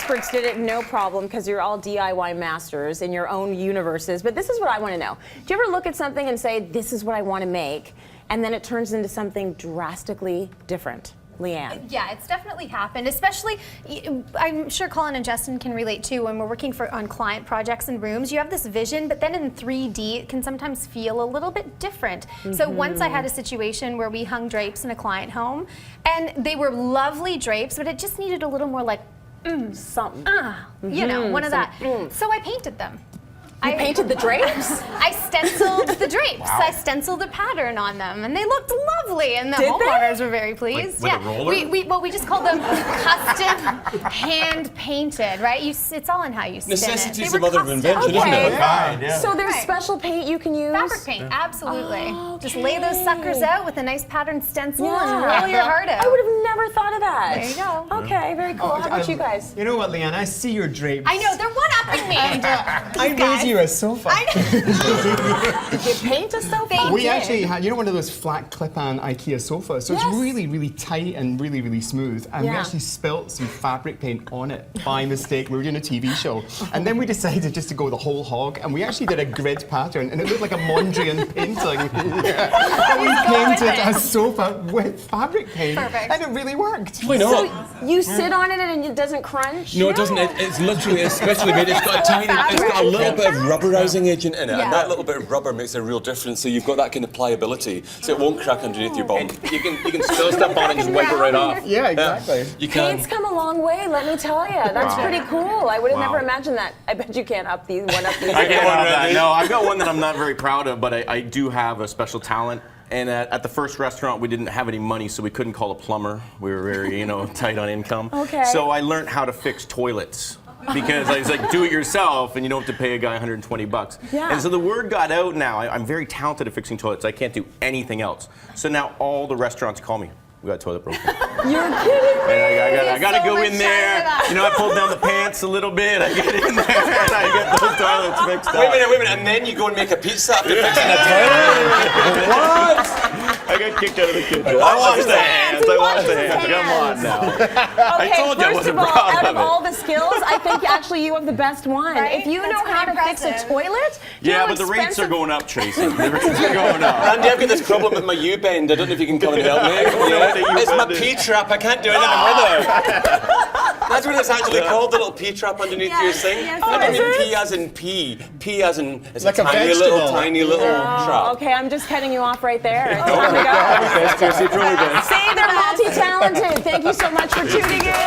experts did it no problem because you're all DIY masters in your own universes. But this is what I want to know. Do you ever look at something and say, this is what I want to make, and then it turns into something drastically different? Leigh-Ann. Yeah, it's definitely happened, especially, I'm sure Colin and Justin can relate too, when we're working on client projects and rooms, you have this vision, but then in 3D, it can sometimes feel a little bit different. So once I had a situation where we hung drapes in a client home, and they were lovely drapes, but it just needed a little more like, something. you know, one of that. So I painted them. You painted the drapes? I stenciled the drapes. Wow. I stenciled a pattern on them, and they looked lovely, and the Did homeowners were very pleased. Like, with a roller? Well, we just called them custom hand-painted, right? It's all in how you spin it. Necessity's the mother of invention, isn't it? Yeah. So there's special paint you can use? Fabric paint, absolutely. Okay. Just lay those suckers out with a nice pattern stencil and roll your heart out. I would have never thought of that. There you go. Okay, very cool. How about you guys? You know what, Leigh-Ann? I see your drapes. I know, they're one-upping me. I raise you a sofa. Did you paint a sofa? We actually had, you know, one of those flat clip-on IKEA sofas. So Yes. it's really, really tight and really, really smooth. And we Yeah. actually spilt some fabric paint on it by mistake. We were doing a TV show. And then we decided just to go the whole hog. And we actually did a grid pattern. And it looked like a Mondrian painting. And we painted a sofa with fabric paint. Perfect. And it really worked. Why not? So you sit on it and it doesn't crunch? No, it doesn't. It's literally especially made. It's got a tiny, it's got a little bit of rubberizing agent in it, and that little bit of rubber makes a real difference. So you've got that kind of pliability, so it won't crack underneath your bum. You can still step on it and just wipe it right off. Yeah, exactly. You can. Paint's come a long way, let me tell you. That's pretty cool. I would have never imagined that. I bet you can't up these. I can't have that. No, I've got one that I'm not very proud of, but I do have a special talent. And at the first restaurant, we didn't have any money, so we couldn't call a plumber. We were very, tight on income. Okay. So I learned how to fix toilets. Because I was like, do it yourself, and you don't have to pay a guy 120 bucks. Yeah. And so the word got out now. I'm very talented at fixing toilets. I can't do anything else. So now all the restaurants call me. We got a toilet broken. You're kidding me. And I gotta go in there. I pulled down the pants a little bit. I get in there and I get those toilets fixed up. Wait a minute, and then you go and make a pizza after fixing a toilet? What? I got kicked out of the kitchen. I washed the hands. Come on now. Okay, I told you I first wasn't of all, proud out of of it. all the skills, I think actually you have the best one. Right? If you That's know how to pretty fix a impressive. toilet, Yeah, but the rates are going up, Tracy. The rates are going up. Randy, I've got this problem with my U-bend. I don't know if you can come and help me. It's my P-trap. I can't do anything with it. That's what it's actually called, the little P-trap underneath your sink. I don't mean P as in pea. P as in it's Like a a tiny vegetable. trap. okay, I'm just cutting you off right there. It's time to go. Tracy, truly good. Say they're multi-talented. Thank you so much for tuning in.